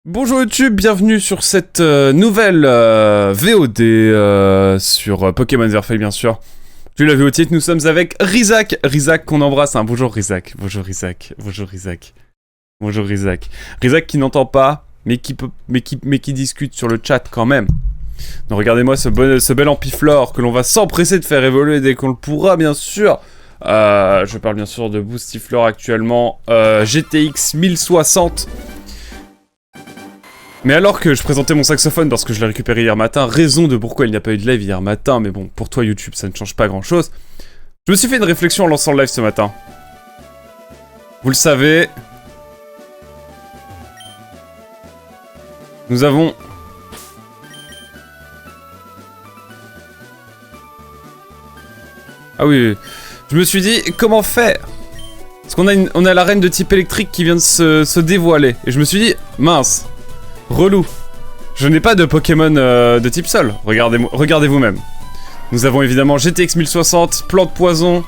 Bonjour YouTube, bienvenue sur cette nouvelle VOD sur Pokémon Zerfell bien sûr. Tu l'as vu au titre, nous sommes avec Rizak. Rizak qu'on embrasse, hein. Bonjour Rizak, bonjour Rizak, bonjour Rizak. Bonjour Rizak. Rizak qui n'entend pas, mais qui discute sur le chat quand même. Donc regardez-moi ce bel ampiflore que l'on va s'empresser de faire évoluer dès qu'on le pourra bien sûr. Je parle bien sûr de Boostiflore actuellement, GTX 1060. Mais alors que je présentais mon saxophone parce que je l'ai récupéré hier matin, raison de pourquoi il n'y a pas eu de live hier matin, mais bon, pour toi YouTube ça ne change pas grand chose, je me suis fait une réflexion en lançant le live ce matin. Vous le savez, nous avons... Ah oui, je me suis dit, comment faire? Parce qu'on a la reine de type électrique qui vient de se dévoiler, et je me suis dit, mince. Relou. Je n'ai pas de Pokémon de type sol. Regardez vous-même. Nous avons évidemment GTX 1060, plante poison,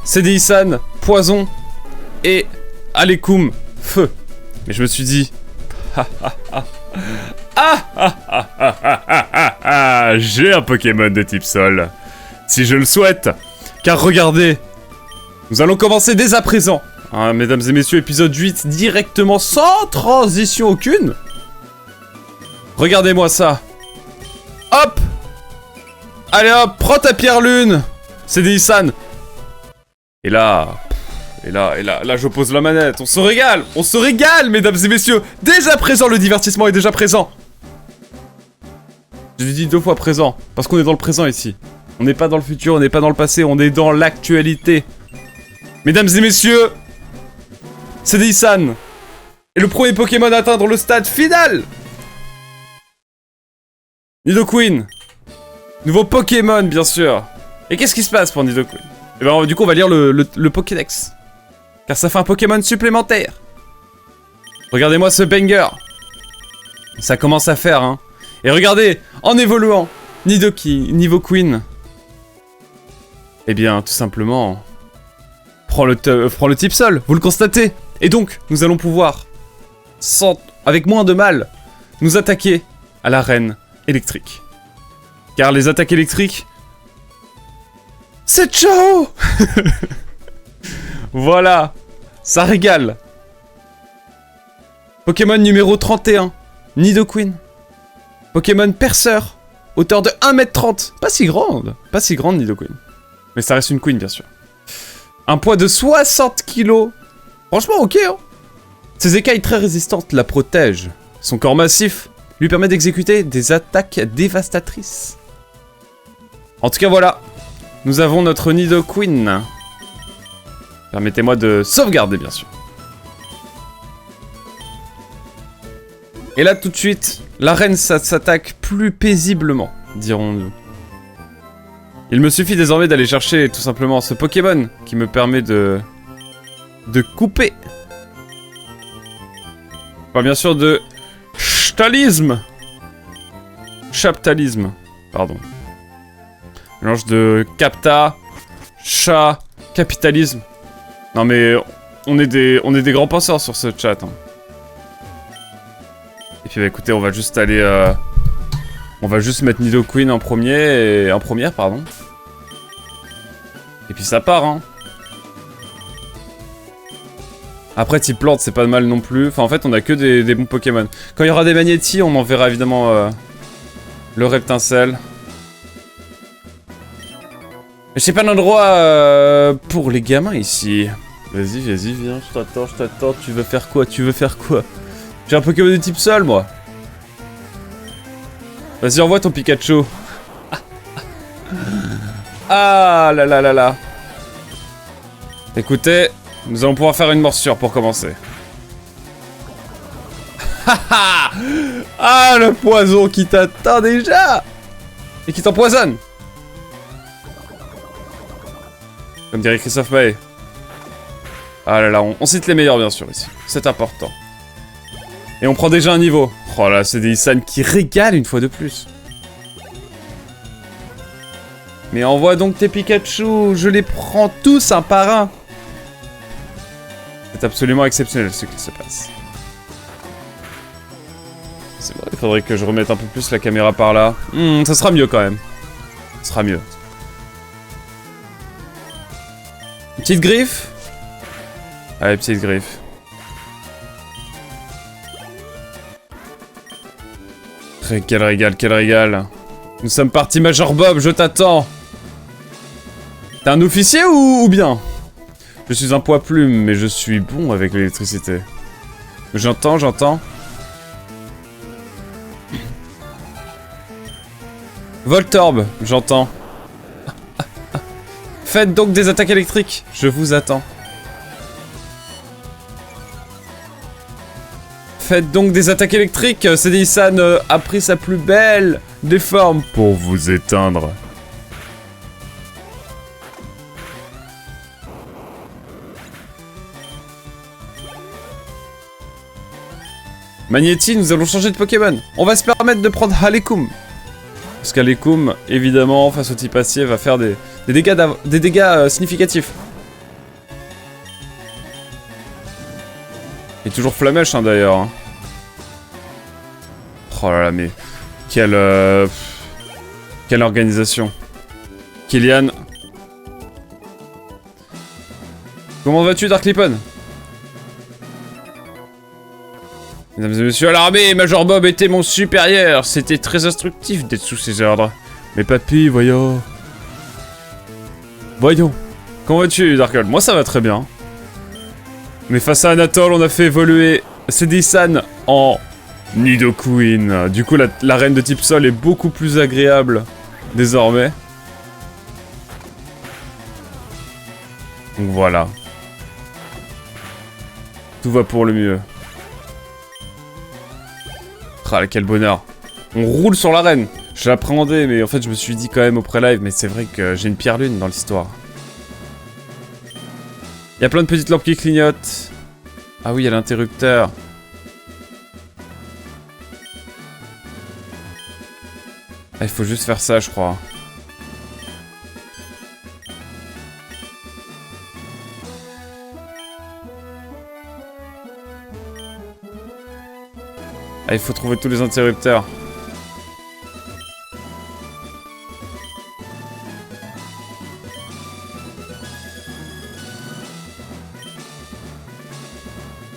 CDI-san, poison, et Alekoum, feu. Mais je me suis dit... j'ai un Pokémon de type sol. Si je le souhaite. Car regardez, nous allons commencer dès à présent. Hein, mesdames et messieurs, épisode 8, directement sans transition aucune. Regardez-moi ça. Hop. Allez hop, prends ta pierre lune. CDI-san. Et là, je pose la manette. On se régale, mesdames et messieurs. Dès à présent, le divertissement est déjà présent. Je dis 2 fois présent, parce qu'on est dans le présent ici. On n'est pas dans le futur, on n'est pas dans le passé, on est dans l'actualité. Mesdames et messieurs, CDI-san est le premier Pokémon à atteindre le stade final. Nidoqueen. Nouveau Pokémon, bien sûr. Et qu'est-ce qui se passe pour Nidoqueen? Et ben, du coup, on va lire le Pokédex. Car ça fait un Pokémon supplémentaire. Regardez-moi ce banger. Ça commence à faire, hein. Et regardez, en évoluant, Nidoqueen. Eh bien, tout simplement, prend le type sol, vous le constatez. Et donc, nous allons pouvoir, avec moins de mal, nous attaquer à la reine électrique. Car les attaques électriques... C'est ciao. Voilà. Ça régale. Pokémon numéro 31. Nidoqueen. Pokémon perceur. Hauteur de 1m30. Pas si grande Nidoqueen. Mais ça reste une queen bien sûr. Un poids de 60 kg. Franchement ok hein. Ses écailles très résistantes la protègent. Son corps massif lui permet d'exécuter des attaques dévastatrices. En tout cas, voilà. Nous avons notre Nidoqueen. Permettez-moi de sauvegarder, bien sûr. Et là, tout de suite, la reine s'attaque plus paisiblement, dirons-nous. Il me suffit désormais d'aller chercher tout simplement ce Pokémon qui me permet de couper. Je parle bien sûr de... Chaptalisme, pardon. Mélange de capta, chat, capitalisme. Non mais on est des grands penseurs sur ce chat. Hein. Et puis bah écoutez, on va juste aller, on va juste mettre Nidoqueen en première, pardon. Et puis ça part, hein. Après, type plante, c'est pas mal non plus. Enfin, en fait, on a que des bons Pokémon. Quand il y aura des Magnétis, on enverra évidemment le Reptincelle. Mais c'est pas un endroit pour les gamins ici. Vas-y, viens, je t'attends. Tu veux faire quoi? J'ai un Pokémon de type sol, moi. Vas-y, envoie ton Pikachu. Ah là là là là. Écoutez... Nous allons pouvoir faire une morsure pour commencer. Ah, le poison qui t'atteint déjà. Et qui t'empoisonne. Comme dirait Christophe Maé. Ah là là, on cite les meilleurs bien sûr ici. C'est important. Et on prend déjà un niveau. Oh là, c'est des Isan qui régalent une fois de plus. Mais envoie donc tes Pikachu. Je les prends tous un par un. C'est absolument exceptionnel ce qui se passe. C'est vrai, il faudrait que je remette un peu plus la caméra par là. Ça sera mieux quand même. Ça sera mieux. Une petite griffe. Allez, petite griffe. Quel régal, quel régal. Nous sommes partis, Major Bob, je t'attends. T'es un officier ou bien? Je suis un poids plume, mais je suis bon avec l'électricité. J'entends, j'entends. Voltorb, j'entends. Faites donc des attaques électriques, je vous attends. Faites donc des attaques électriques, Cédille-san a pris sa plus belle des formes pour vous éteindre. Magnéti, nous allons changer de Pokémon. On va se permettre de prendre Halekum. Parce qu'Halekum, évidemment, face au type acier, va faire des dégâts significatifs. Il est toujours flamèche, hein, d'ailleurs. Hein. Oh là là, mais... Quelle organisation. Kylian. Comment vas-tu, Dark Lippon? Mesdames et messieurs, à l'armée, Major Bob était mon supérieur. C'était très instructif d'être sous ses ordres. Mais papy, voyons. Voyons. Comment vas-tu, Darkhold? Moi, ça va très bien. Mais face à Anatole, on a fait évoluer Cédille-san en Nidoqueen. Du coup, la reine de type sol est beaucoup plus agréable désormais. Donc voilà. Tout va pour le mieux. Ah, quel bonheur. On roule sur la reine. Je l'appréhendais, mais en fait, je me suis dit quand même au pré-live, mais c'est vrai que j'ai une pierre lune dans l'histoire. Il y a plein de petites lampes qui clignotent. Ah oui, il y a l'interrupteur. Ah, il faut juste faire ça, je crois. Ah, il faut trouver tous les interrupteurs.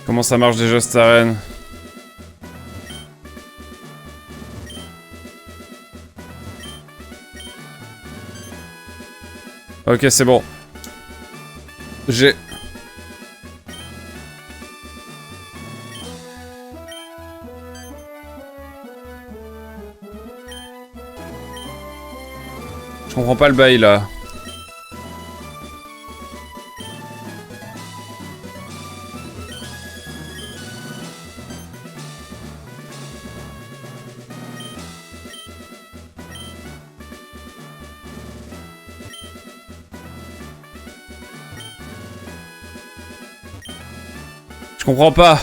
Comment ça marche déjà cette arène? Ok, c'est bon. J'ai... Je comprends pas le bail là. Je comprends pas.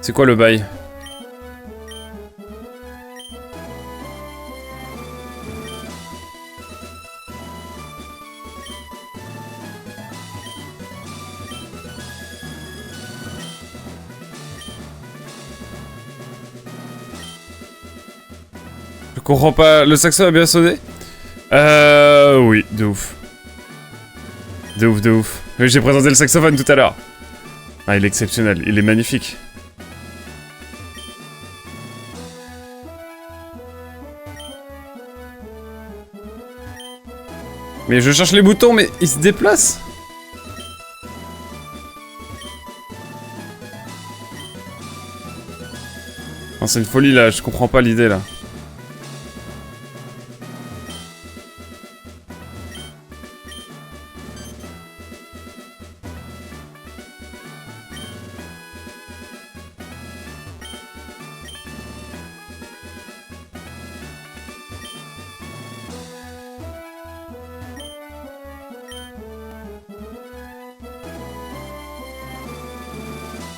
C'est quoi le bail? Je comprends pas. Le saxo a bien sonné? Oui, de ouf. De ouf, de ouf. Oui, j'ai présenté le saxophone tout à l'heure. Ah, il est exceptionnel. Il est magnifique. Mais je cherche les boutons, mais ils se déplacent. Non, c'est une folie là, je comprends pas l'idée là.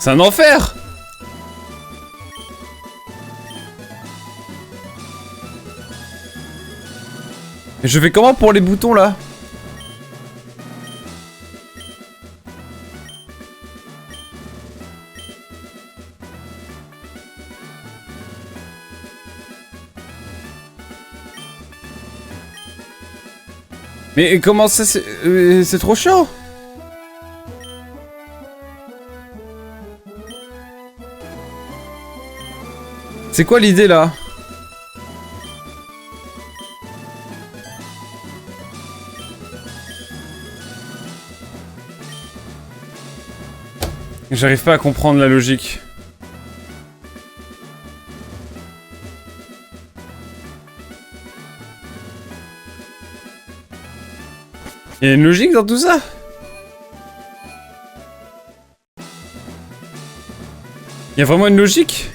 C'est un enfer! Et je fais comment pour les boutons là? Mais comment ça c'est trop chaud. C'est quoi l'idée là? J'arrive pas à comprendre la logique. Il y a une logique dans tout ça? Il y a vraiment une logique?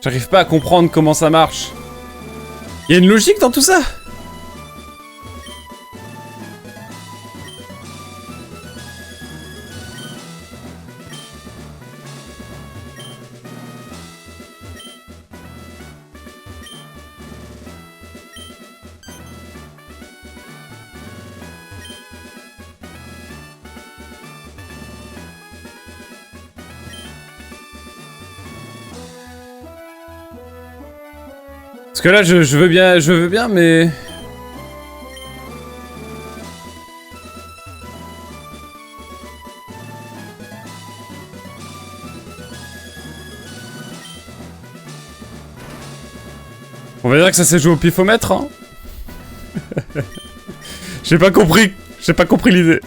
J'arrive pas à comprendre comment ça marche. Il y a une logique dans tout ça? Parce que là, je veux bien, mais... On va dire que ça s'est joué au pifomètre, hein. J'ai pas compris l'idée.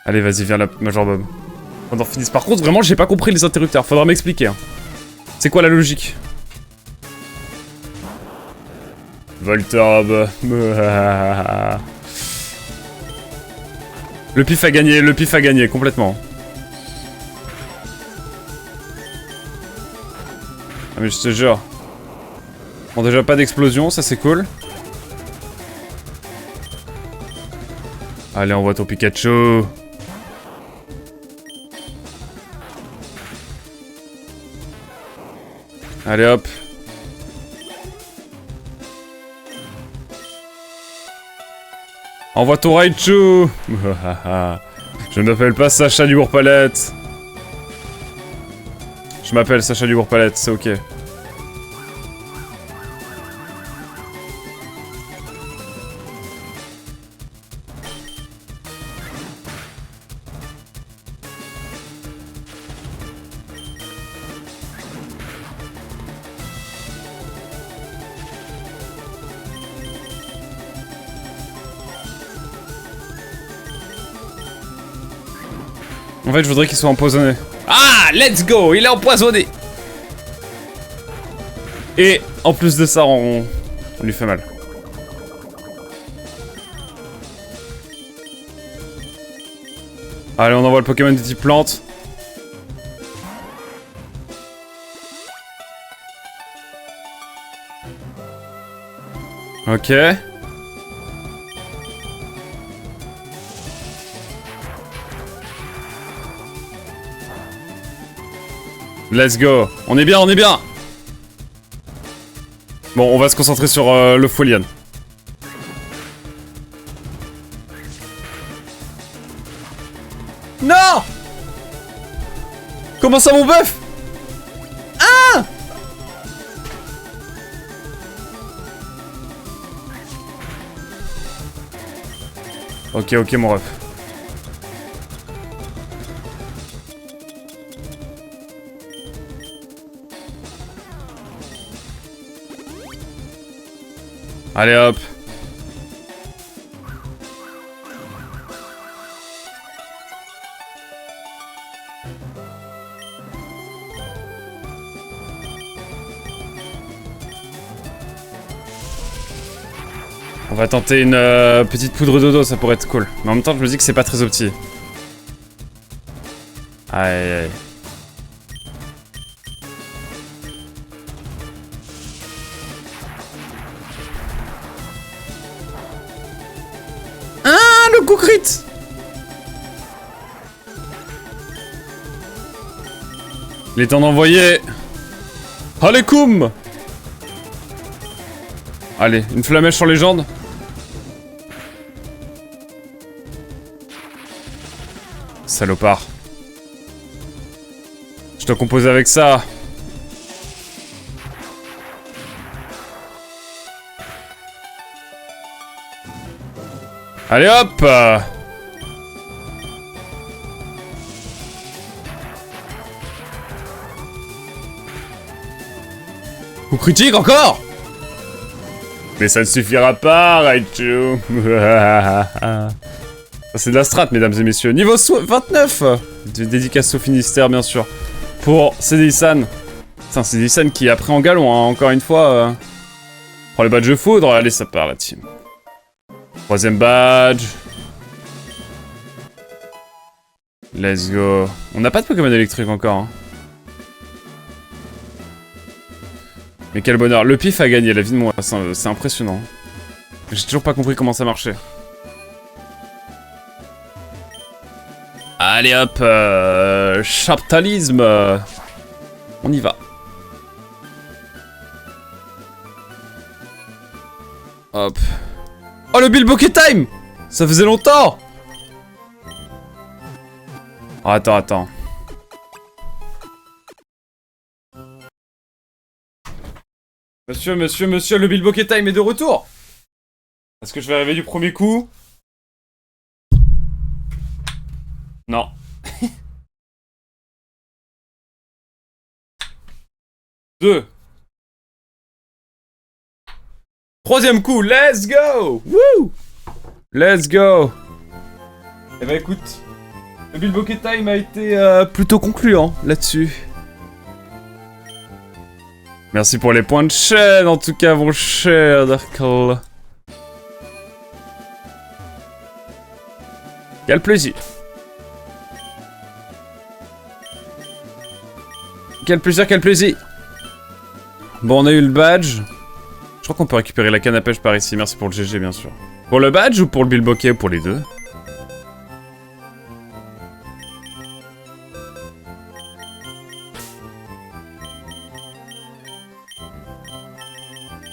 Allez, vas-y, viens là, Major Bob. On en finisse. Par contre, vraiment, j'ai pas compris les interrupteurs. Faudra m'expliquer, hein. C'est quoi la logique? Voltorb. Le pif a gagné, complètement. Ah mais je te jure. Bon déjà pas d'explosion, ça c'est cool. Allez, envoie ton Pikachu. Allez hop. Envoie ton Raichu. Je ne m'appelle pas Sacha du Bourg-Palette. Je m'appelle Sacha du Bourg-Palette, c'est ok. En fait, je voudrais qu'il soit empoisonné. Ah, let's go, il est empoisonné. Et en plus de ça, on lui fait mal. Allez, on envoie le Pokémon de type plante. Ok. Let's go. On est bien, on est bien. Bon, on va se concentrer sur le Folian. Non! Comment ça, mon bœuf? Ah! Ok, ok, mon ref. Allez hop. On va tenter une petite poudre dodo, ça pourrait être cool. Mais en même temps, je me dis que c'est pas très opti. Aïe aïe. Le coup crit. Il est temps d'envoyer Allez, koum! Allez, une flamèche en légende. Salopard. Je dois composer avec ça. Allez hop! Coup critique encore? Mais ça ne suffira pas, Raichu. C'est de la strat, mesdames et messieurs. Niveau 29! Dédicace au Finistère, bien sûr. Pour Cédric-san. Putain, Cédric-san qui a pris en galon, hein, encore une fois. Prends le badge de foudre. Allez, ça part, la team. 3ème badge. Let's go. On n'a pas de Pokémon électrique encore. Hein. Mais quel bonheur. Le pif a gagné la vie de moi. C'est impressionnant. J'ai toujours pas compris comment ça marchait. Allez hop. Chaptalisme. On y va. Hop. Oh, le Bilboquet Time! Ça faisait longtemps! Oh, attends. Monsieur, le Bilboquet Time est de retour! Est-ce que je vais arriver du premier coup? Non. Deux. 3ème coup, let's go! Woo! Let's go! Eh ben écoute, le Bilboquet Time a été plutôt concluant là-dessus. Merci pour les points de chaîne en tout cas, mon cher Darkle. Quel plaisir. Quel plaisir. Bon, on a eu le badge. Je crois qu'on peut récupérer la canne à pêche par ici. Merci pour le GG, bien sûr. Pour le badge ou pour le Bilboquet ou pour les deux?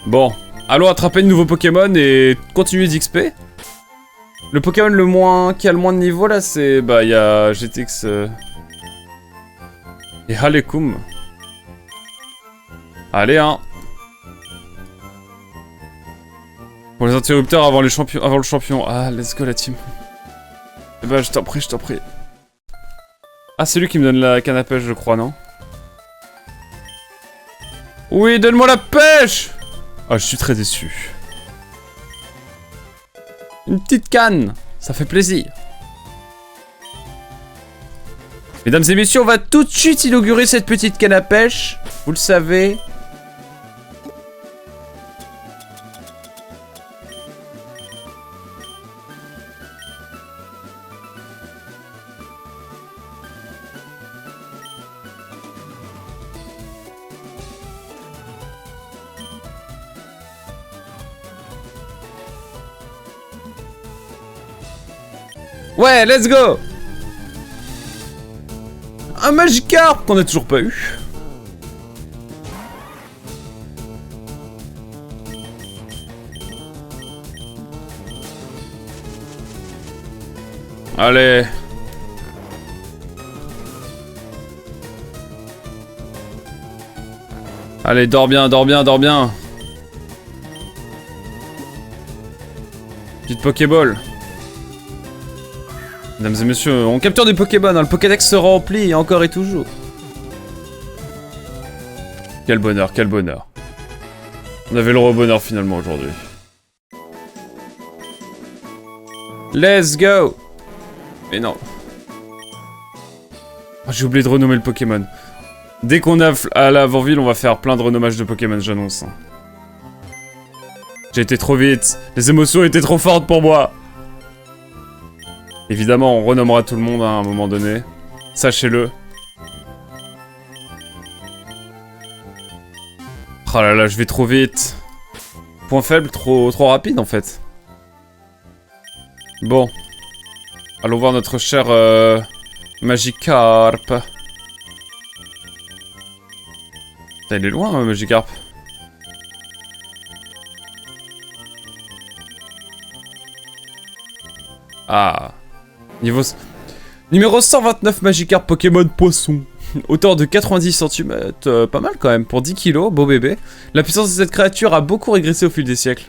Bon, allons attraper de nouveaux Pokémon et continuer d'XP. Le Pokémon qui a le moins de niveau là, c'est... Bah, il y a GTX... Et Halekum. Allez, hein. Pour les interrupteurs avant le champion. Ah, let's go la team. Eh ben, je t'en prie. Ah, c'est lui qui me donne la canne à pêche, je crois, non? Oui, donne-moi la pêche! Ah, je suis très déçu. Une petite canne, ça fait plaisir. Mesdames et messieurs, on va tout de suite inaugurer cette petite canne à pêche. Vous le savez. Ouais, let's go! Un Magikarp qu'on a toujours pas eu. Allez. Allez, dors bien. Petite Pokéball. Mesdames et messieurs, on capture des Pokémon, hein, le Pokédex se remplit encore et toujours. Quel bonheur. On avait le bonheur finalement aujourd'hui. Let's go! Mais non. Oh, j'ai oublié de renommer le Pokémon. Dès qu'on est à l'avant-ville, on va faire plein de renommages de Pokémon, j'annonce. Hein. J'ai été trop vite. Les émotions étaient trop fortes pour moi. Évidemment, on renommera tout le monde hein, à un moment donné. Sachez-le. Oh là là, je vais trop vite. Point faible, trop rapide en fait. Bon. Allons voir notre cher Magikarp. Putain, il est loin, Magikarp. Ah. Numéro 129 Magikarp Pokémon Poisson. Hauteur de 90 cm, pas mal quand même, pour 10 kg, beau bébé. La puissance de cette créature a beaucoup régressé au fil des siècles.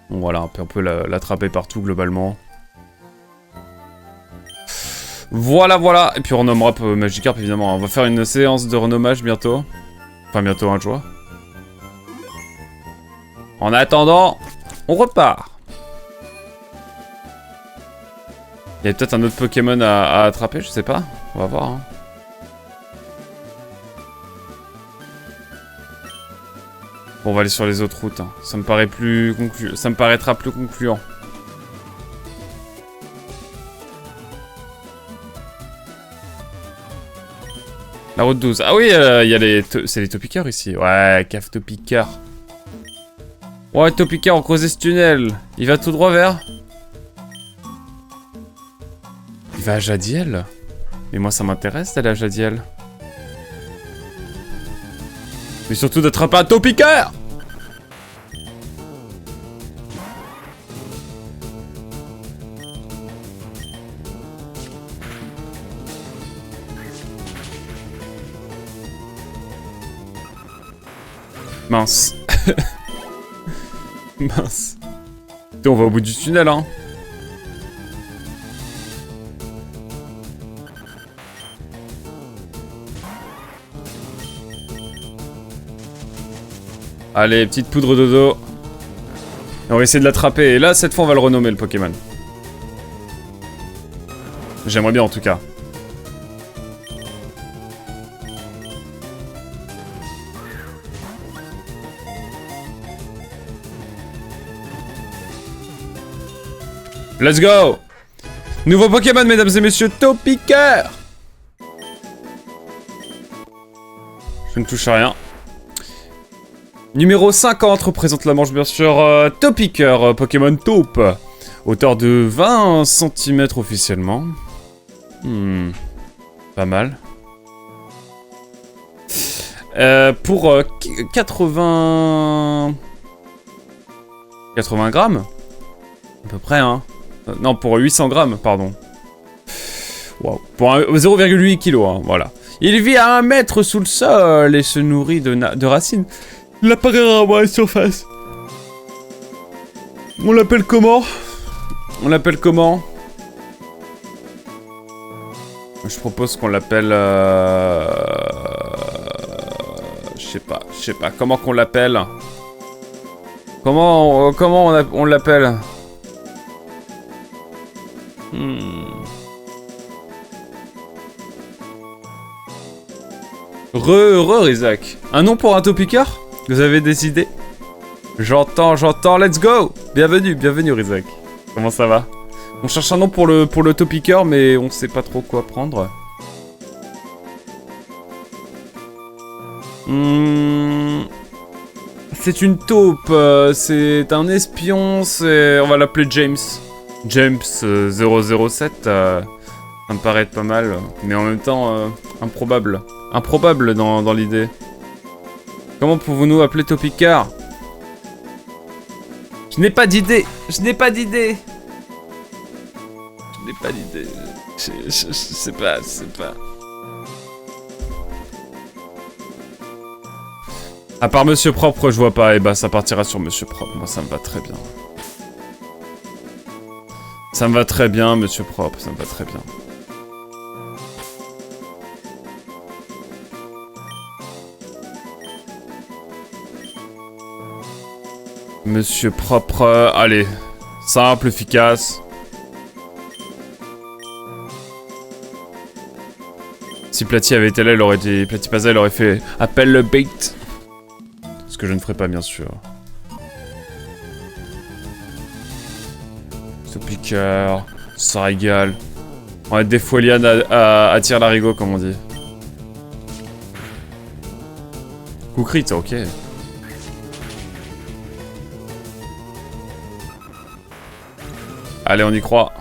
Bon voilà, on peut l'attraper partout globalement. Voilà, voilà. Et puis on renommera Magikarp évidemment. On va faire une séance de renommage bientôt. Enfin bientôt un jour. En attendant, on repart. Il y a peut-être un autre Pokémon à attraper, je sais pas. On va voir. Hein. Bon, on va aller sur les autres routes. Hein. Ça me paraît ça me paraîtra plus concluant. La route 12. Ah oui, il y a c'est les Topiqueurs ici. Ouais, cave Topiqueur. Ouais, Topiqueur, on creusait ce tunnel. Il va tout droit vers... Il va à Jadiel. Mais moi, ça m'intéresse d'aller à Jadiel. Mais surtout d'attraper un Topiqueur. Mince. Mince. On va au bout du tunnel, hein. Allez, petite poudre dodo. Et on va essayer de l'attraper. Et là, cette fois, on va le renommer, le Pokémon. J'aimerais bien, en tout cas. Let's go! Nouveau Pokémon, mesdames et messieurs, Topiqueur! Je ne touche à rien. Numéro 50 représente la manche, bien sûr, Topiqueur, Pokémon Taupe. Hauteur de 20 cm officiellement. Pas mal. Pour 80 grammes. À peu près, hein. Non, pour 800 grammes, pardon. Wow. Pour 0,8 kg, hein, voilà. Il vit à 1 mètre sous le sol et se nourrit de racines. Il apparaît rarement à la surface. On l'appelle comment? On l'appelle comment? Je propose qu'on l'appelle... Je sais pas. Comment qu'on l'appelle? Comment on l'appelle? Isaac. Un nom pour un Topiqueur? Vous avez des idées? J'entends, let's go! Bienvenue, Isaac. Comment ça va? On cherche un nom pour le Topiqueur, mais on sait pas trop quoi prendre. C'est une taupe, c'est un espion, on va l'appeler James. James 007, ça me paraît être pas mal, mais en même temps improbable. Improbable dans l'idée. Comment pouvons-nous appeler Topiqueur? Je n'ai pas d'idée. Je sais pas. À part Monsieur Propre, je vois pas. Et bah ça partira sur Monsieur Propre. Moi ça me va très bien. Ça me va très bien, Monsieur Propre. Ça me va très bien. Monsieur Propre, allez. Simple, efficace. Si Platy avait été là, Platypasa, il aurait fait appel le bait. Ce que je ne ferai pas, bien sûr. Topiqueur, ça régale. On va être des Folian à tir l'arigot, comme on dit. Coup crit, ok. Allez, on y croit.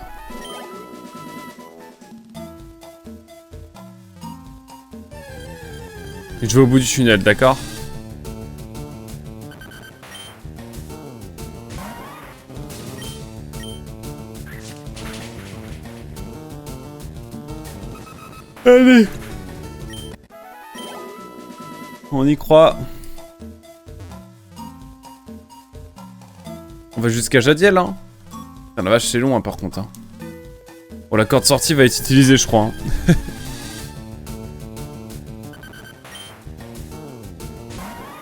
Je vais au bout du tunnel, d'accord? Allez! On y croit. On va jusqu'à Jadiel, hein. Putain, la vache, c'est long, hein, par contre. Hein. Bon, la corde sortie va être utilisée, je crois. Hein.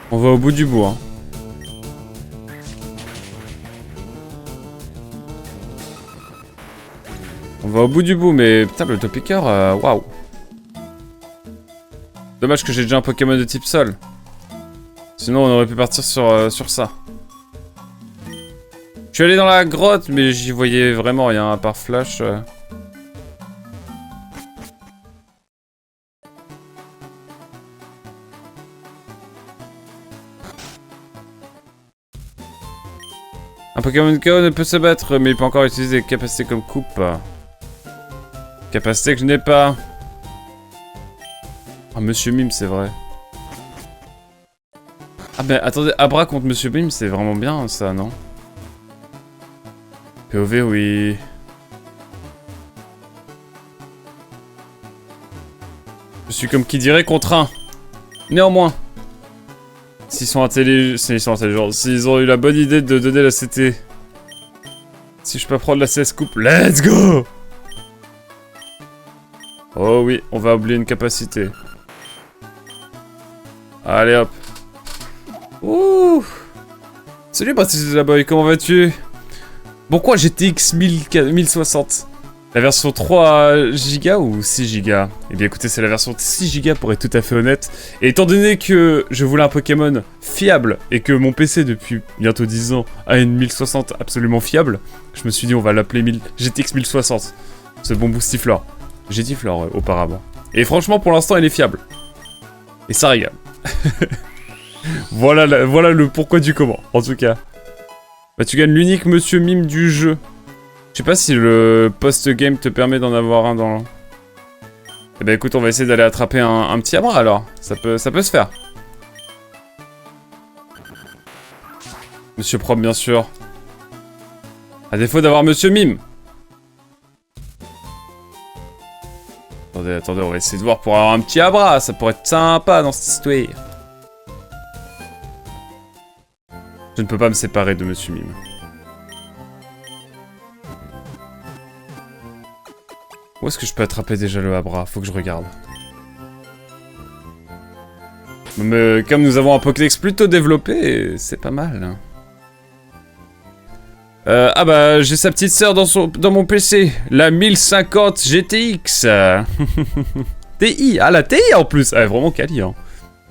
On va au bout du bout, hein. On va au bout du bout, mais putain, le Topicker, waouh. Dommage que j'ai déjà un Pokémon de type sol. Sinon, on aurait pu partir sur ça. Je suis allé dans la grotte, mais j'y voyais vraiment rien à part Flash. Un Pokémon KO ne peut se battre, mais il peut encore utiliser des capacités comme coupe. Capacité que je n'ai pas. Ah, Monsieur Mime, c'est vrai. Ah ben, attendez, Abra contre Monsieur Mime, c'est vraiment bien, ça, non? POV, oui. Je suis comme qui dirait contraint. Néanmoins. S'ils sont intelligents, s'ils ont eu la bonne idée de donner la CT. Si je peux prendre la CS coupe, let's go! Oh oui, on va oublier une capacité. Allez hop. Ouh. Salut Baptiste la boy, comment vas-tu? Pourquoi GTX 1060? La version 3 Go ou 6 Go? Eh bien écoutez, c'est la version 6 Go pour être tout à fait honnête. Et étant donné que je voulais un Pokémon fiable et que mon PC depuis bientôt 10 ans a une 1060 absolument fiable, je me suis dit on va l'appeler GTX 1060. Ce bon boostiflore. GTiflore auparavant. Et franchement pour l'instant il est fiable. Et ça régale. voilà le pourquoi du comment, en tout cas. Bah tu gagnes l'unique Monsieur Mime du jeu. Je sais pas si le post-game te permet d'en avoir un dans... Eh bah écoute, on va essayer d'aller attraper un petit Abra alors. Ça peut se faire. Monsieur Propre bien sûr. À défaut d'avoir Monsieur Mime. Attendez, on va essayer de voir pour avoir un petit Abra. Ça pourrait être sympa dans cette histoire. Je ne peux pas me séparer de Monsieur Mime. Où est-ce que je peux attraper déjà le Abra? Faut que je regarde. Mais comme nous avons un Pokédex plutôt développé, c'est pas mal. Ah bah, j'ai sa petite sœur dans mon PC. La 1050 GTX. TI. Ah, la TI en plus. Elle est vraiment quali. Hein.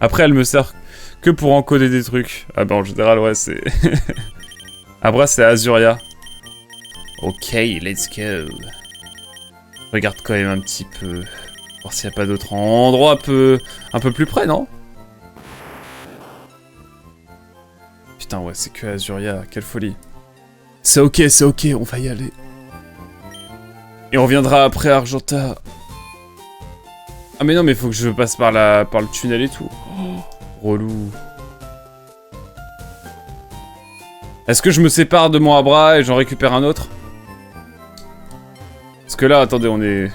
Après, elle me sert que pour encoder des trucs. Ah bah, en général, ouais, c'est... Abra, c'est Azuria. Ok, let's go. Regarde quand même un petit peu. Voir s'il n'y a pas d'autres endroits un peu plus près, non? Putain, ouais, c'est que Azuria. Quelle folie. C'est ok, on va y aller. Et on reviendra après Argenta. Ah mais non, mais faut que je passe par le tunnel et tout. Oh, relou. Est-ce que je me sépare de mon Abra et j'en récupère un autre? Parce que là, attendez, on est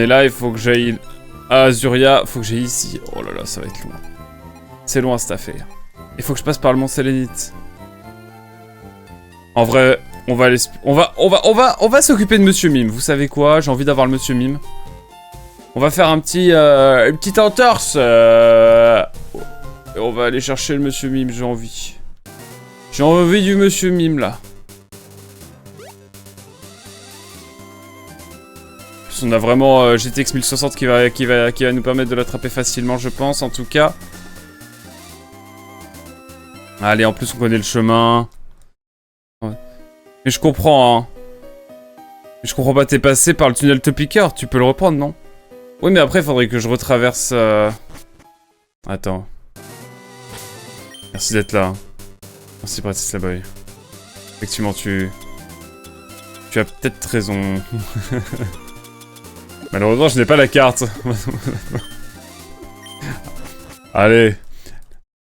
là, il faut que j'aille à Azuria, faut que j'aille ici. Oh là là, ça va être loin. C'est loin cette affaire. Il faut que je passe par le Mont Sélénite. En vrai, on va s'occuper de Monsieur Mime. Vous savez quoi? J'ai envie d'avoir le Monsieur Mime. On va faire une petite entorse. Et on va aller chercher le Monsieur Mime, j'ai envie. J'ai envie du Monsieur Mime, là. On a vraiment GTX 1060 qui va nous permettre de l'attraper facilement, je pense, en tout cas. Allez, en plus, on connaît le chemin. Ouais. Mais je comprends, hein. Mais je comprends pas, t'es passé par le tunnel Topicker, tu peux le reprendre, non? Oui, mais après, il faudrait que je retraverse... Attends. Merci d'être là. Merci, Bratislava. Effectivement, tu as peut-être raison. Malheureusement, je n'ai pas la carte. Allez.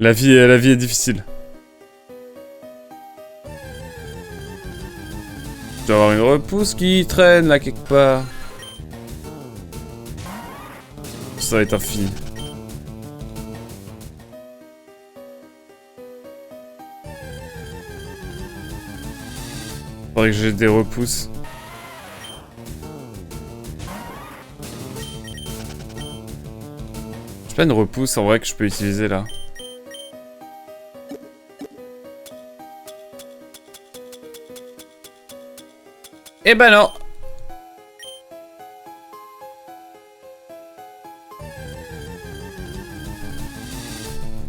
La vie est difficile. Je dois avoir une repousse qui traîne là quelque part. Ça va être infini. Faudrait que j'ai des repousses. J'ai pas une repousse en vrai que je peux utiliser là. Eh ben non.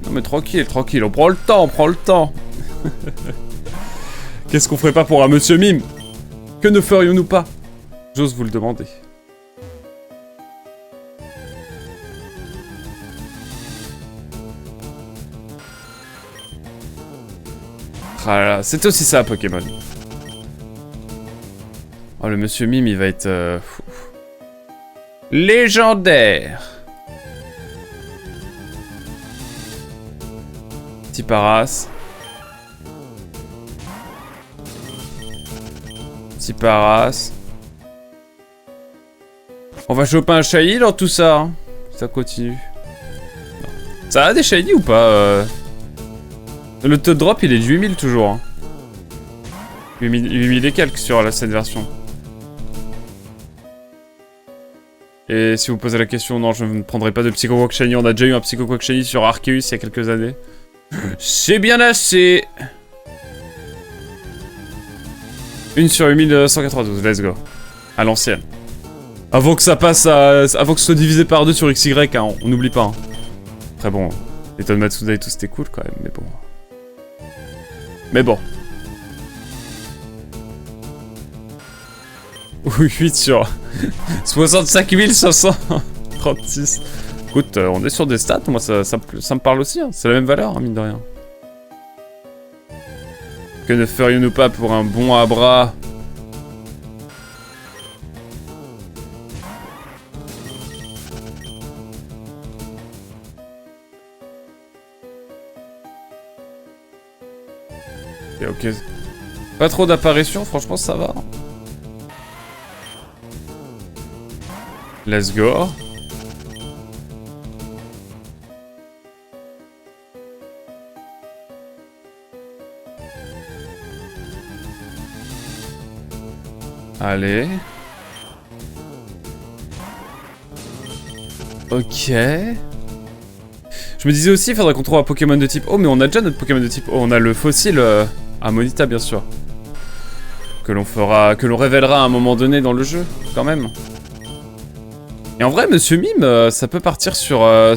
Non mais tranquille, tranquille, on prend le temps, on prend le temps. Qu'est-ce qu'on ferait pas pour un monsieur mime? Que ne ferions-nous pas? J'ose vous le demander. Ah là là, c'est aussi ça Pokémon. Oh le monsieur mime il va être... légendaire. Petit Paras. Petit Paras. On va choper un shiny dans tout ça. Hein. Ça continue. Non. Ça a des shiny ou pas Le taux de drop il est de 8000 toujours. Hein. 8000 et quelques sur cette version. Et si vous posez la question, non, je ne prendrai pas de Psychoquack Shiny. On a déjà eu un Psychoquack Shiny sur Arceus il y a quelques années. C'est bien assez. 1 sur 8192, let's go. À l'ancienne. Avant que ça passe à... Avant que ce soit divisé par 2 sur XY, hein, on n'oublie pas. Hein. Après bon, les tonnes Matsuda et tout, c'était cool quand même, mais bon. Mais bon. 8 sur 65 536. Écoute, on est sur des stats, moi ça me parle aussi, hein. C'est la même valeur, hein, mine de rien. Que ne ferions-nous pas pour un bon Abra? Et ok. Pas trop d'apparitions, franchement ça va. Let's go. Allez. Ok. Je me disais aussi, il faudrait qu'on trouve un Pokémon de type eau, mais on a déjà notre Pokémon de type eau. On a le fossile Amonita, bien sûr. Que l'on révélera à un moment donné dans le jeu, quand même. Et en vrai, Monsieur Mime, ça peut partir sur un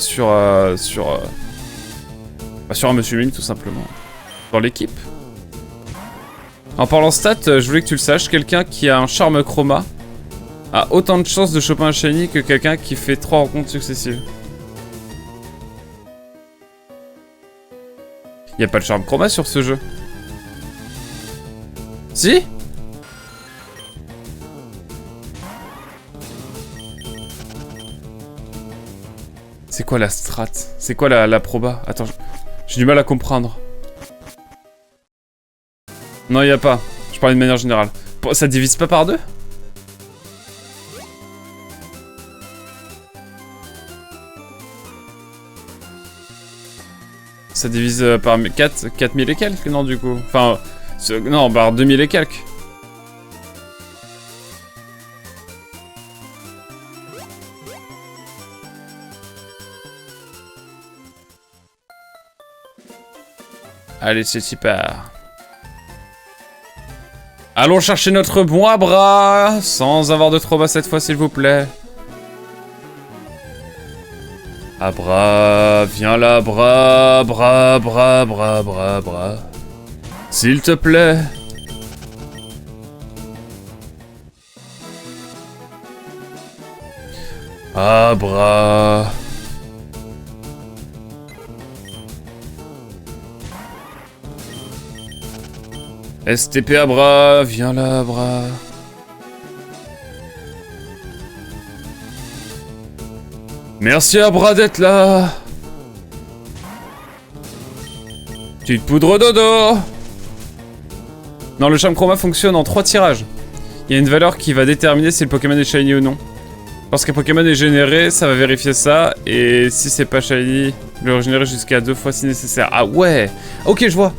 Monsieur Mime, tout simplement. Dans l'équipe. En parlant stats, je voulais que tu le saches, quelqu'un qui a un charme chroma a autant de chances de choper un shiny que quelqu'un qui fait 3 rencontres successives. Y a pas de charme chroma sur ce jeu. Si? C'est quoi la strat? C'est quoi la proba? Attends, j'ai du mal à comprendre. Non, y a pas. Je parlais de manière générale. Ça divise pas par 2? Ça divise par 4000 et quelques, non, du coup. Enfin, non, par 2000 et quelques. Allez, c'est super. Allons chercher notre bon Abra, sans avoir de trauma cette fois, s'il vous plaît. Abra, viens là, bras, bras. S'il te plaît. Abra. STP Abra, viens là, Abra. Merci Abra d'être là. Petite poudre dodo. Non, le charme chroma fonctionne en 3 tirages. Il y a une valeur qui va déterminer si le Pokémon est shiny ou non. Lorsqu'un Pokémon est généré, ça va vérifier ça. Et si c'est pas shiny, le régénérer jusqu'à 2 fois si nécessaire. Ah ouais. Ok, je vois.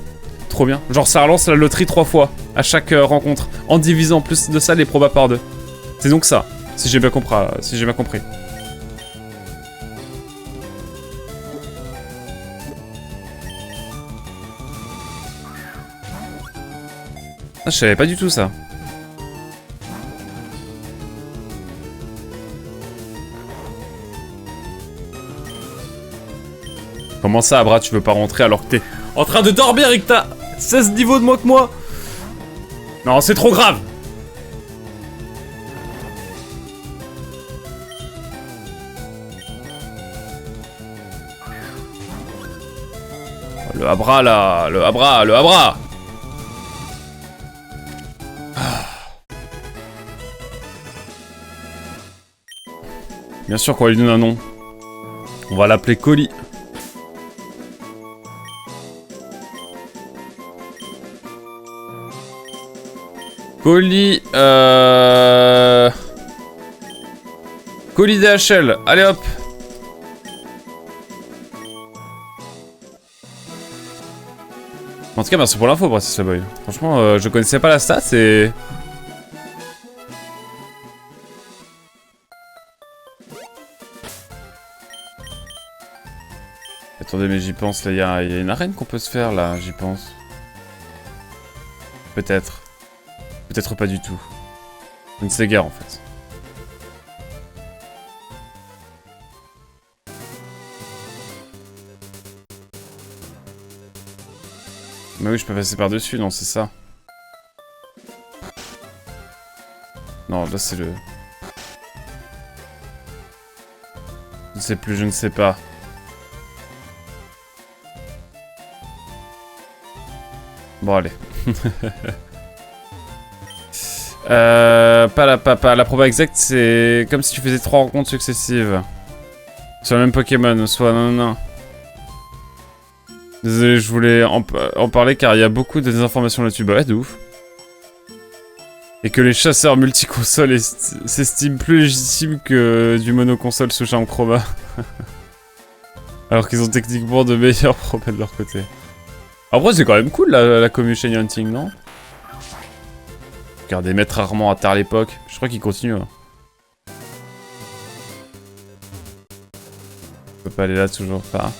Trop bien. Genre ça relance la loterie 3 fois à chaque rencontre. En divisant plus de ça les probas par 2. C'est donc ça. Si j'ai bien compris. Ah, je savais pas du tout ça. Comment ça, Abra, tu veux pas rentrer alors que t'es en train de dormir et que t'as 16 niveaux de moins que moi? Non, c'est trop grave. Le Abra, là. Le Abra. Bien sûr qu'on va lui donner un nom. On va l'appeler Colis. Colis... Colis DHL. Allez hop. En tout cas, merci pour l'info, Brassis Boy. Franchement, je connaissais pas la stat et... Attendez, mais j'y pense, là, il y a une arène qu'on peut se faire, là, j'y pense. Peut-être. Peut-être pas du tout. Je ne sais guère, en fait. Mais oui, je peux passer par-dessus, non, c'est ça. Non, là, c'est le... Je ne sais plus, je ne sais pas. Bon, allez. Pas la proba exacte, c'est comme si tu faisais 3 rencontres successives. Sur le même Pokémon, soit non. Désolé, je voulais en parler car il y a beaucoup de désinformations là-dessus. Bah ouais, de ouf. Et que les chasseurs multiconsoles s'estiment plus légitimes que du monoconsole sous charme chroma. Alors qu'ils ont techniquement de meilleurs probas de leur côté. Après, c'est quand même cool la commu Shiny Hunting, non? Regardez, Maître rarement à terre l'époque. Je crois qu'il continue. Hein. Je peux pas aller là, toujours pas.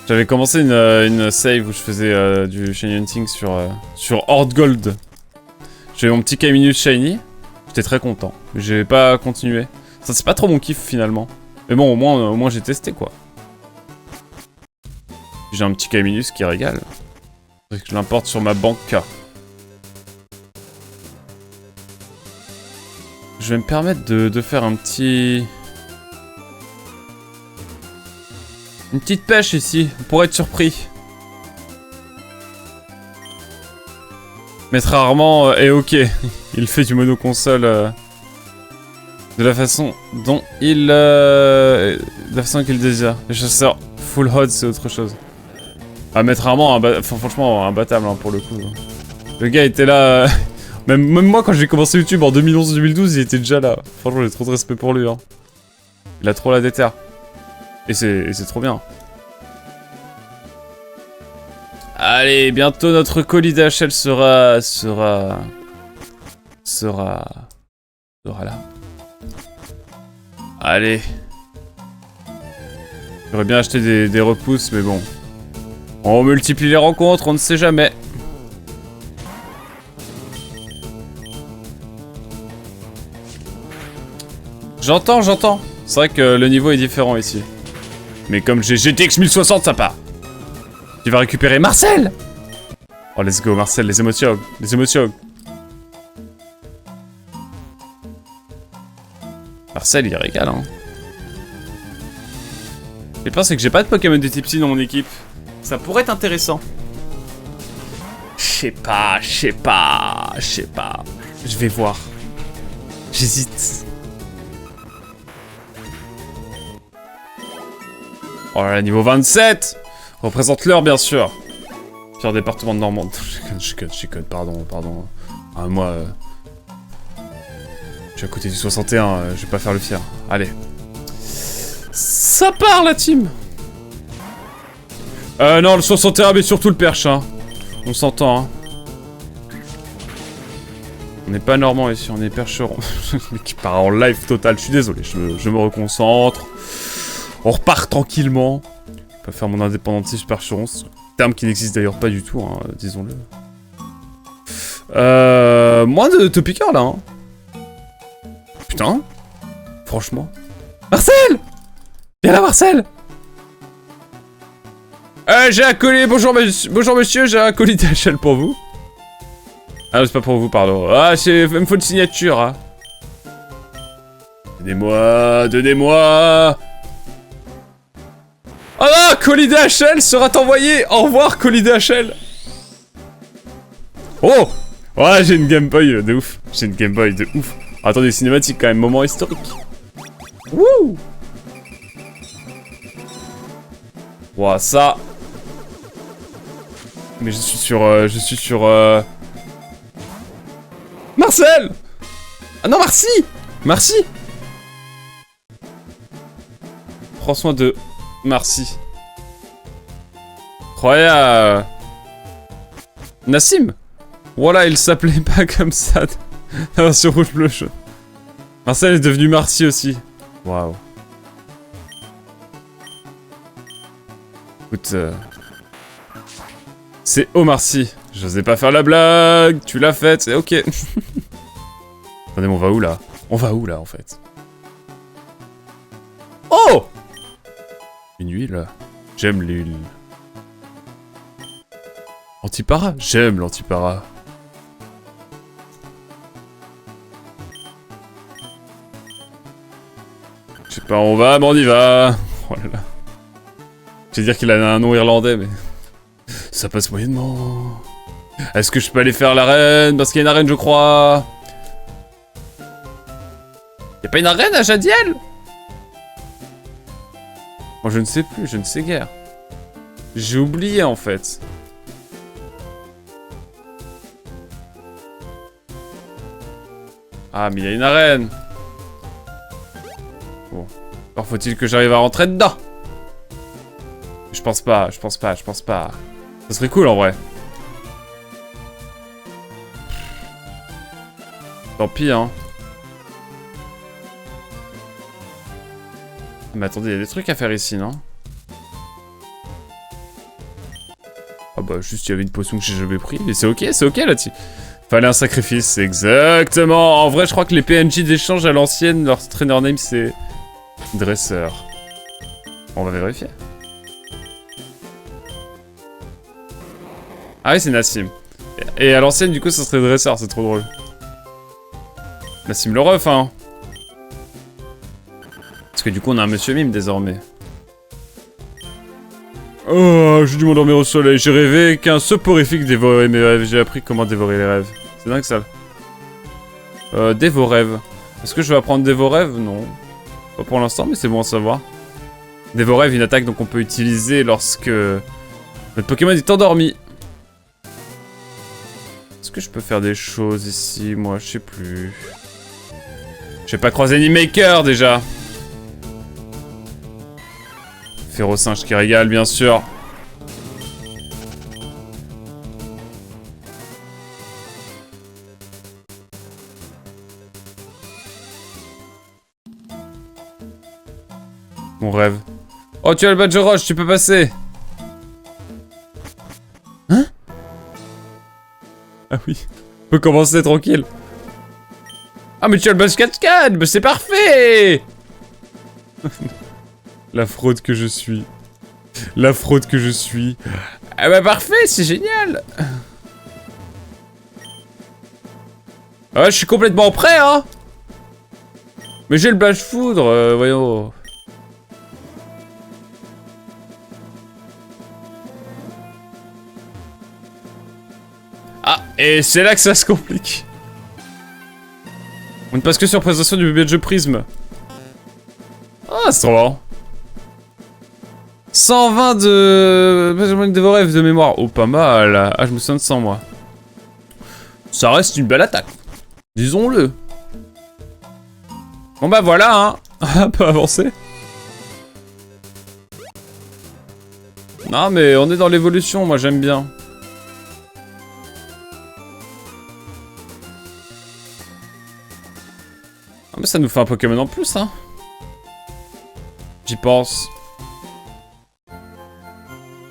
J'avais commencé une save où je faisais du Shiny Hunting sur Horde Gold. J'avais mon petit Caminus Shiny. J'étais très content. Mais j'ai pas continué. Ça, c'est pas trop mon kiff finalement. Mais bon, au moins j'ai testé quoi. J'ai un petit Caminus qui régale. Faudrait que je l'importe sur ma banque. Je vais me permettre de faire un petit... Une petite pêche ici, pour être surpris. Maître rarement est ok. Il fait du monoconsole de la façon dont il... de la façon qu'il désire. Les chasseurs full HOD, c'est autre chose. Ah, Maître rarement, franchement, imbattable hein, pour le coup. Le gars était là... Même moi, quand j'ai commencé YouTube en 2011-2012, il était déjà là. Franchement, j'ai trop de respect pour lui. Hein. Il a trop la déterre. Et c'est trop bien. Allez, bientôt notre colis DHL sera là. Allez. J'aurais bien acheté des repousses, mais bon. On multiplie les rencontres, on ne sait jamais. J'entends. C'est vrai que le niveau est différent ici. Mais comme j'ai GTX 1060, ça part. Tu vas récupérer Marcel. Oh, let's go, Marcel, les émotions. Marcel, il régale, hein. Le pire, c'est que j'ai pas de Pokémon de type Psy dans mon équipe. Ça pourrait être intéressant. Je sais pas. Je vais voir. J'hésite. Oh là là, niveau 27. Représente l'heure, bien sûr. Pire département de Normandie. Je code, pardon. Ah, moi... je suis à côté du 61, je vais pas faire le fier. Allez. Ça part, la team. Non, le 61, mais surtout le perche, hein. On s'entend, hein. On n'est pas normand ici, on est percheron. Qui part en live total, je suis désolé, je me reconcentre. On repart tranquillement. Je peux faire mon indépendantisme percheron, terme qui n'existe d'ailleurs pas du tout, hein, disons-le. Moins de topiqueurs là, hein. Putain. Franchement. Marcel! Viens là, Marcel! J'ai un colis, bonjour monsieur, j'ai un colis DHL pour vous. Ah, c'est pas pour vous, pardon. Ah, il me faut une signature, hein. Donnez-moi. Oh non, colis DHL sera envoyé. Au revoir, colis DHL. Oh! Ouais, j'ai une Game Boy de ouf. Attendez, cinématique quand même, moment historique. Wouh! Ouah, ça... Mais je suis sur... Marcel! Ah non, Marcy! Prends soin de... Marcy. Incroyable. Nassim! Voilà, il s'appelait pas comme ça. La version rouge, bleu, jaune. Marcel est devenu Marcy aussi. Waouh. Écoute, c'est Omar Sy. J'osais pas faire la blague, tu l'as faite, c'est ok. Attendez, mais on va où là, en fait? Oh! Une huile. J'aime l'huile. Antipara? J'aime l'antipara. Je sais pas où on va, mais on y va. Oh là là. Je vais dire qu'il a un nom irlandais, mais... ça passe moyennement. Est-ce que je peux aller faire l'arène? Parce qu'il y a une arène, je crois. Y'a pas une arène à Jadiel? Moi, je ne sais plus, je ne sais guère. J'ai oublié, en fait. Ah, mais il y a une arène. Bon. Alors faut-il que j'arrive à rentrer dedans? Je pense pas. Ça serait cool, en vrai. Tant pis, hein. Mais attendez, il y a des trucs à faire ici, non? Ah bah, juste, il y avait une potion que j'ai jamais pris. Mais c'est ok, là-dessus. Fallait un sacrifice, exactement. En vrai, je crois que les PNJ d'échange à l'ancienne, leur trainer name, c'est... Dresseur. On va vérifier. Ah oui, c'est Nassim. Et à l'ancienne, du coup, ça serait Dresseur, c'est trop drôle. Nassim le ref, hein. Parce que du coup, on a un monsieur mime, désormais. Oh, j'ai dû m'endormir au soleil. J'ai rêvé qu'un soporifique dévorait mes rêves. J'ai appris comment dévorer les rêves. C'est dingue, ça. Dévorève. Est-ce que je vais apprendre Dévorève? Non. Pas pour l'instant, mais c'est bon à savoir. Dévorève, une attaque donc on peut utiliser lorsque notre Pokémon est endormi. Est-ce que je peux faire des choses ici? Moi, je sais plus. Je vais pas croiser Animaker, déjà. Férocinge qui régale, bien sûr. Mon rêve. Oh, tu as le badge roche, tu peux passer. Hein? Ah oui. On peut commencer tranquille. Ah, mais tu as le badge 4x4, mais c'est parfait. La fraude que je suis. La fraude que je suis. Ah bah parfait, c'est génial. Ah ouais, je suis complètement prêt, hein. Mais j'ai le badge foudre, voyons. Ah, et c'est là que ça se complique. On ne passe que sur présentation du bébé de jeu Prisme. Ah, c'est trop marrant. 120 de vos rêves de mémoire. Oh, pas mal. Ah, je me souviens de 100, moi. Ça reste une belle attaque. Disons-le. Bon bah voilà, hein. Un peu avancé. Non, mais on est dans l'évolution, moi j'aime bien. Ah, mais ça nous fait un Pokémon en plus, hein. J'y pense.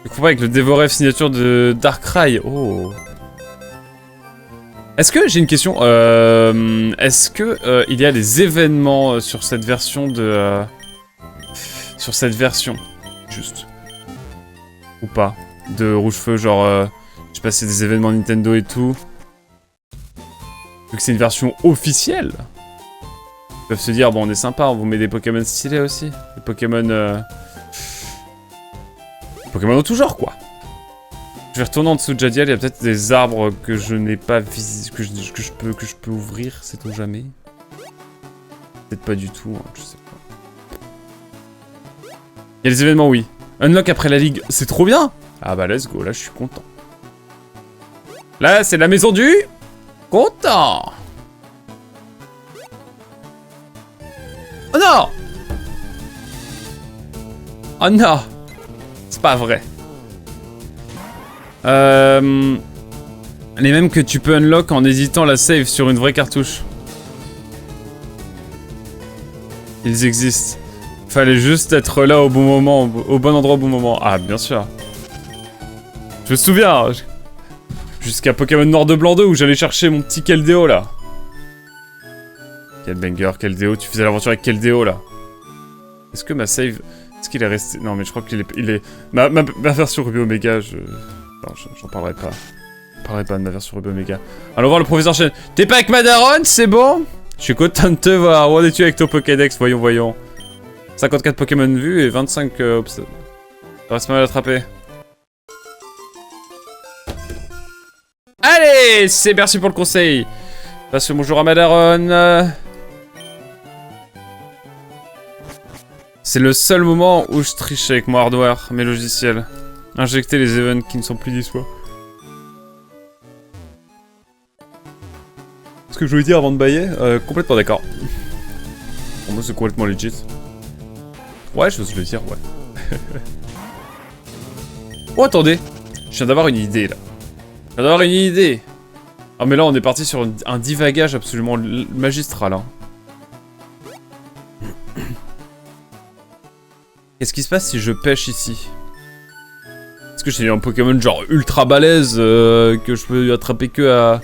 Je comprends avec le Dévoref signature de Darkrai. Oh. Est-ce que, j'ai une question, est-ce que il y a des événements sur cette version de... sur cette version, juste. Ou pas. De Rouge-Feu, genre, je sais pas si c'est des événements Nintendo et tout. Vu que c'est une version officielle. Ils peuvent se dire, bon, on est sympa, on vous met des Pokémon stylés aussi. Des Pokémon... Pokémon en tout genre, quoi. Je vais retourner en dessous de Jadiel, il y a peut-être des arbres que je n'ai pas visité, que je peux ouvrir, sait-on jamais. Peut-être pas du tout, hein, je sais pas. Il y a des événements, oui. Unlock après la ligue, c'est trop bien. Ah bah let's go, là je suis content. Là c'est la maison du... content. Oh non. Oh non. C'est pas vrai. Les mêmes que tu peux unlock en hésitant la save sur une vraie cartouche. Ils existent. Fallait juste être là au bon moment, au bon endroit au bon moment. Ah, bien sûr. Je me souviens. Jusqu'à Pokémon Noir de Blanc 2 où j'allais chercher mon petit Keldeo là. Quel banger, Keldeo. Tu faisais l'aventure avec Keldeo là. Est-ce que ma save... Est-ce qu'il est resté... Non mais je crois qu'il est... Ma version Ruby Omega, non, j'en parlerai pas. Je parlerai pas de ma version Ruby Omega. Allons voir le professeur Chen. T'es pas avec Madaron, c'est bon? Je suis content de te voir. Où en es-tu avec ton Pokédex? Voyons, voyons. 54 Pokémon vus et 25 Ça reste mal à attraper. Allez, c'est merci pour le conseil. Passe le bonjour à Madaron. C'est le seul moment où je triche avec mon hardware, mes logiciels. Injecter les events qui ne sont plus dispo. Ce que je voulais dire avant de bailler, complètement d'accord. Pour moi c'est complètement legit. Ouais, je veux le dire, ouais. Oh attendez, je viens d'avoir une idée là. Je viens d'avoir une idée. Ah mais là on est parti sur un divagage absolument magistral. Hein. Qu'est-ce qui se passe si je pêche ici? Est-ce que j'ai un Pokémon genre ultra balèze que je peux attraper que à...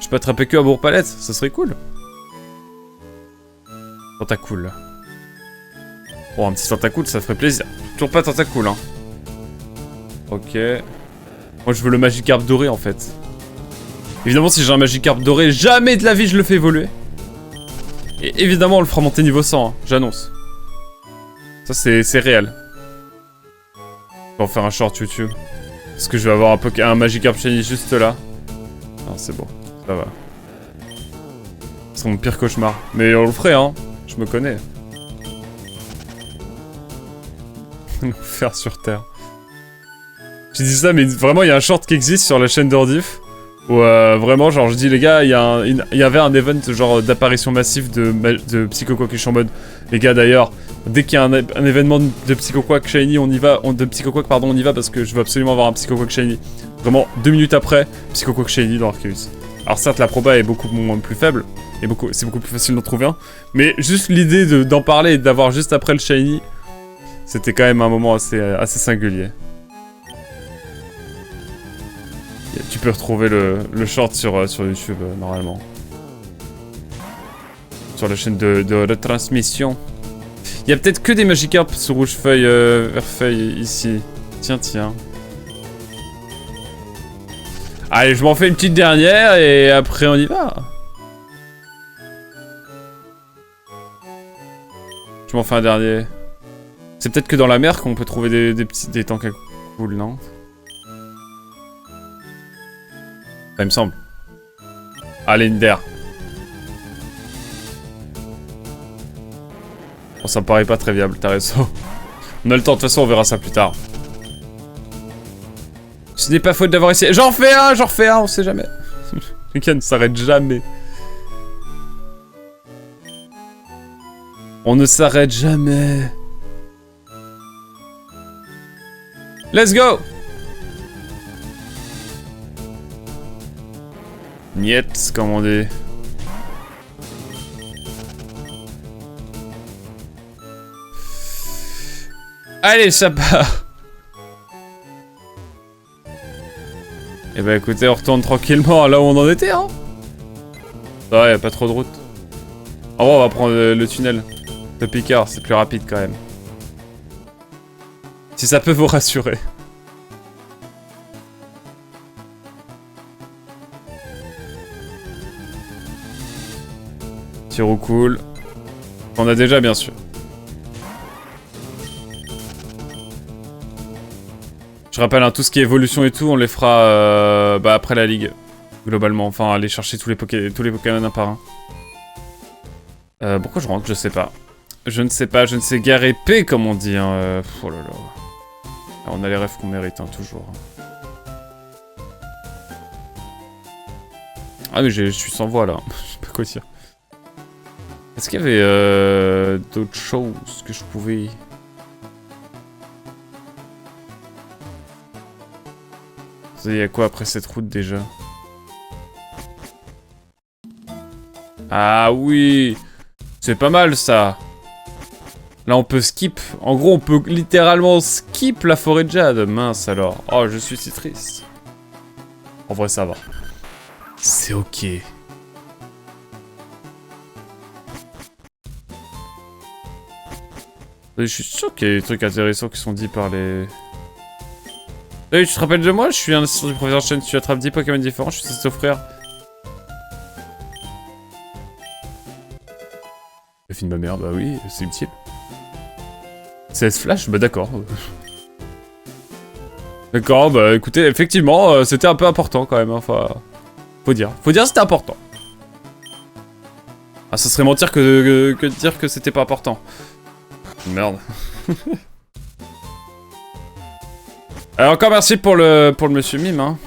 Je peux attraper que à Bourg-Palette? Ça serait cool. Tentacool. Oh, un petit Tentacool, ça ferait plaisir. Toujours pas Tentacool, hein. Ok. Moi, je veux le Magikarp doré, en fait. Évidemment, si j'ai un Magikarp doré, jamais de la vie je le fais évoluer. Et évidemment, on le fera monter niveau 100, hein. J'annonce. Ça, c'est réel. On va en faire un short YouTube. Est-ce que je vais avoir un Magikarp Shiny juste là? Non, c'est bon. Ça va. C'est mon pire cauchemar. Mais on le ferait, hein. Je me connais. L'enfer sur Terre. J'ai dit ça, mais vraiment, il y a un short qui existe sur la chaîne d'Ordif. Où vraiment, genre, je dis, les gars, il y avait un event genre d'apparition massive de Psychoquack en mode. Les gars, d'ailleurs, dès qu'il y a un événement de Psychoquack Shiny, on y va. De Psychoquack, pardon, on y va parce que je veux absolument avoir un Psychoquack Shiny. Vraiment, 2 minutes après, Psychoquack Shiny dans Arceus. Alors certes, la proba est beaucoup plus faible, et c'est beaucoup plus facile d'en trouver un, mais juste l'idée d'en parler et d'avoir juste après le Shiny, c'était quand même un moment assez singulier. Tu peux retrouver le short sur YouTube, normalement. Sur la chaîne de retransmission. Il y a peut-être que des Magikarp sur Rouge-Feuille, Vert-Feuille, ici. Tiens, tiens. Allez, je m'en fais une petite dernière et après on y va. Je m'en fais un dernier. C'est peut-être que dans la mer qu'on peut trouver des tanks cool, non? Ça me semble. Allez, Linder. Bon, ça me paraît pas très viable, t'as raison. On a le temps, de toute façon, on verra ça plus tard. Ce n'est pas faute d'avoir essayé. J'en refais un, on sait jamais. Le gars ne s'arrête jamais. On ne s'arrête jamais. Let's go! Niet, comme on dit. Allez, ça part. Eh ben écoutez, on retourne tranquillement là où on en était, hein. Ça va, y a pas trop de route. En vrai, on va prendre le tunnel de Picard, c'est plus rapide quand même. Si ça peut vous rassurer. Tiro cool. On a déjà, bien sûr. Je rappelle, hein, tout ce qui est évolution et tout, on les fera après la ligue. Globalement, enfin, aller chercher tous les Pokémon un par un. Pourquoi je rentre? Je sais pas. Je ne sais pas, je ne sais guère épée, comme on dit. Hein. Oh là là. On a les rêves qu'on mérite, hein, toujours. Ah mais je suis sans voix là. Je sais pas quoi dire. Est-ce qu'il y avait d'autres choses que je pouvais... Il y a quoi après cette route déjà? Ah oui! C'est pas mal ça! Là on peut skip. En gros on peut littéralement skip la forêt de jade. Mince alors. Oh je suis si triste. En vrai ça va. C'est ok. Je suis sûr qu'il y a des trucs intéressants qui sont dits par les... Salut, tu te rappelles de moi? Je suis un assistant du professeur Chen, tu attrapes 10 Pokémon différents, je suis censé t'offrir. Le film de ma mère, bah oui, c'est utile. CS Flash? Bah d'accord. D'accord, bah écoutez, effectivement, c'était un peu important quand même, hein, enfin... Faut dire c'était important. Ah, ça serait mentir que de dire que c'était pas important. Merde. Alors encore merci pour le monsieur Mime, hein.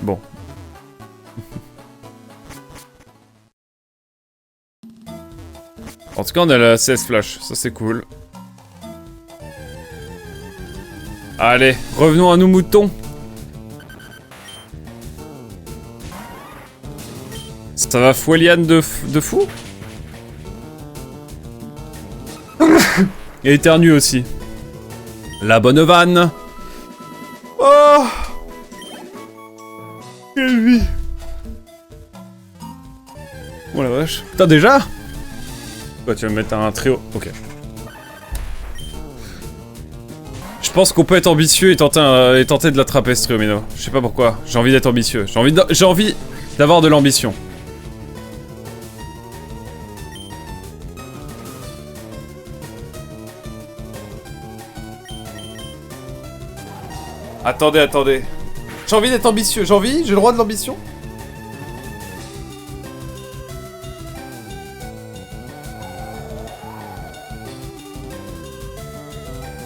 Bon. En tout cas, on a la CS Flash, ça c'est cool. Allez, revenons à nos moutons. Ça va Foueliane de fou? Et éternue aussi. La bonne vanne. Oh! Quelle vie! Oh la vache. Putain déjà? Quoi, tu vas me mettre un trio? Ok. Je pense qu'on peut être ambitieux et tenter de l'attraper ce trio, Mino. Je sais pas pourquoi. J'ai envie d'être ambitieux. J'ai envie d'avoir de l'ambition. Attendez. J'ai envie d'être ambitieux. J'ai le droit de l'ambition.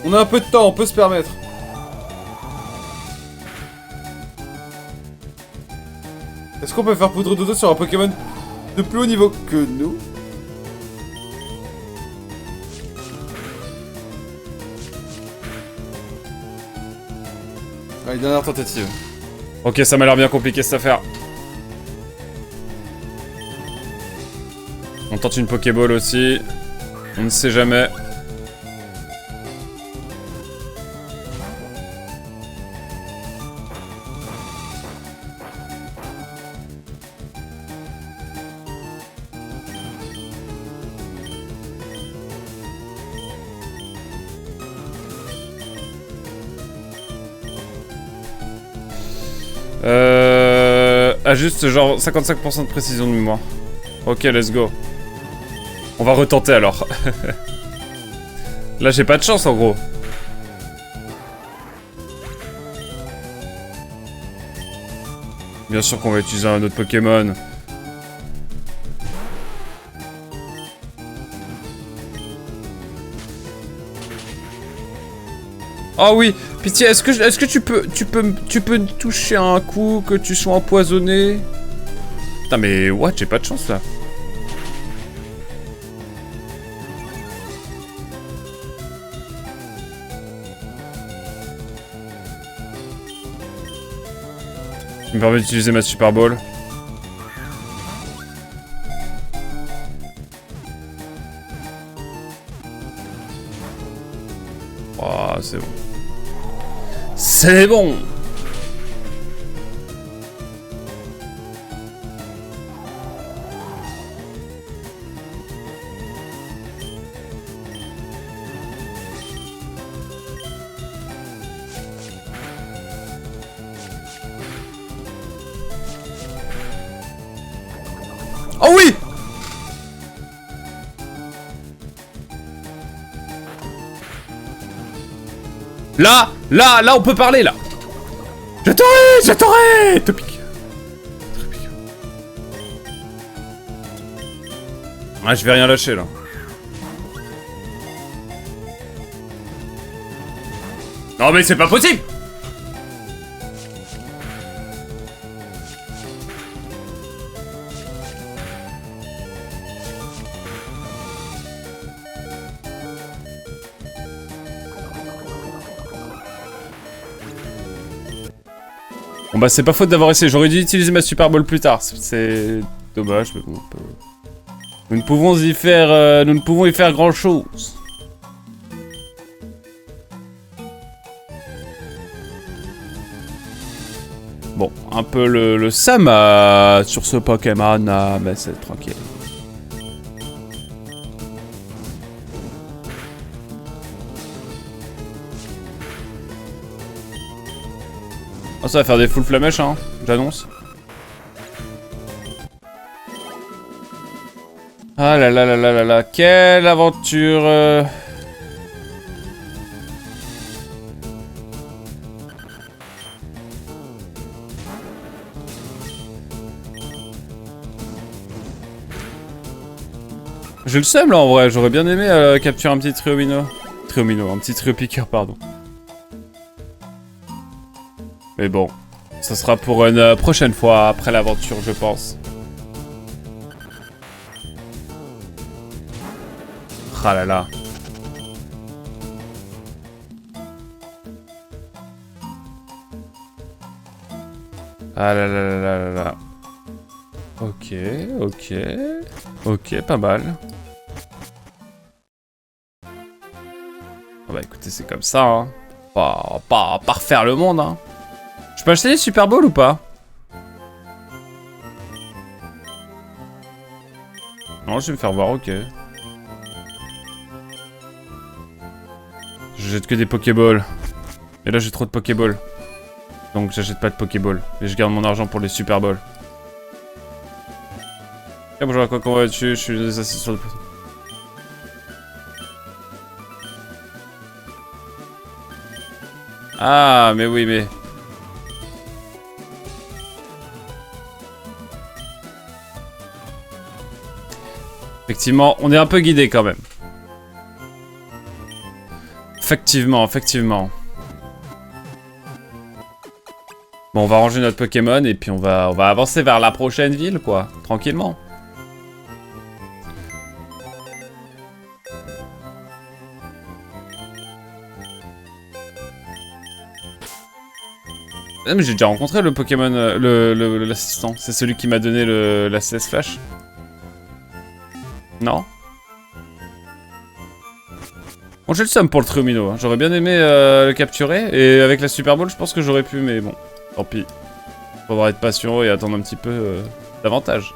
On a un peu de temps, on peut se permettre. Est-ce qu'on peut faire poudre d'eau sur un Pokémon de plus haut niveau que nous? Allez, dernière tentative. Ok, ça m'a l'air bien compliqué cette affaire. On tente une Pokéball aussi. On ne sait jamais. Ah juste genre 55% de précision de mémoire. Ok, let's go. On va retenter alors. Là j'ai pas de chance en gros. Bien sûr qu'on va utiliser un autre Pokémon. Oh oui, pitié, est-ce que tu peux me toucher un coup, que tu sois empoisonné? Putain mais what, j'ai pas de chance là. Je me permets d'utiliser ma Super Ball. Oh, c'est bon. C'est bon! Oh oui! Là, on peut parler, là. Je t'aurai, Topic. Ah, je vais rien lâcher, là. Non, mais c'est pas possible! Bon bah c'est pas faute d'avoir essayé, j'aurais dû utiliser ma Super Ball plus tard, c'est dommage, mais bon, nous ne pouvons y faire grand chose. Bon, un peu le seum sur ce Pokémon, mais c'est tranquille. Oh, ça va faire des full flamèches, hein, j'annonce. Ah là là là là là là, quelle aventure J'ai le seum là en vrai, j'aurais bien aimé capturer un petit Triomino. Un petit Triopiqueur, pardon. Mais bon, ça sera pour une prochaine fois après l'aventure, je pense. Ah là là. Ah là là là là là là. Ok, ok. Ok, pas mal. Ah bah écoutez, c'est comme ça, hein. Pas refaire le monde, hein. Je peux acheter des Super Balls ou pas? Non, je vais me faire voir, ok. Je jette que des Pokéballs. Et là, j'ai trop de Pokéballs. Donc, j'achète pas de Pokéballs. Et je garde mon argent pour les Super Balls. Ah, bonjour, à quoi qu'on va dessus? Je suis assis sur le... Ah, mais oui, mais... Effectivement, on est un peu guidé quand même. Effectivement, effectivement. Bon, on va ranger notre Pokémon et puis on va avancer vers la prochaine ville, quoi. Tranquillement. Ah, mais j'ai déjà rencontré le Pokémon, l'assistant. C'est celui qui m'a donné la CS Flash. Non. Bon, j'ai le seum pour le Triomino. Hein. J'aurais bien aimé le capturer. Et avec la Super Ball, je pense que j'aurais pu, mais bon. Tant pis. Faudra être patient et attendre un petit peu davantage.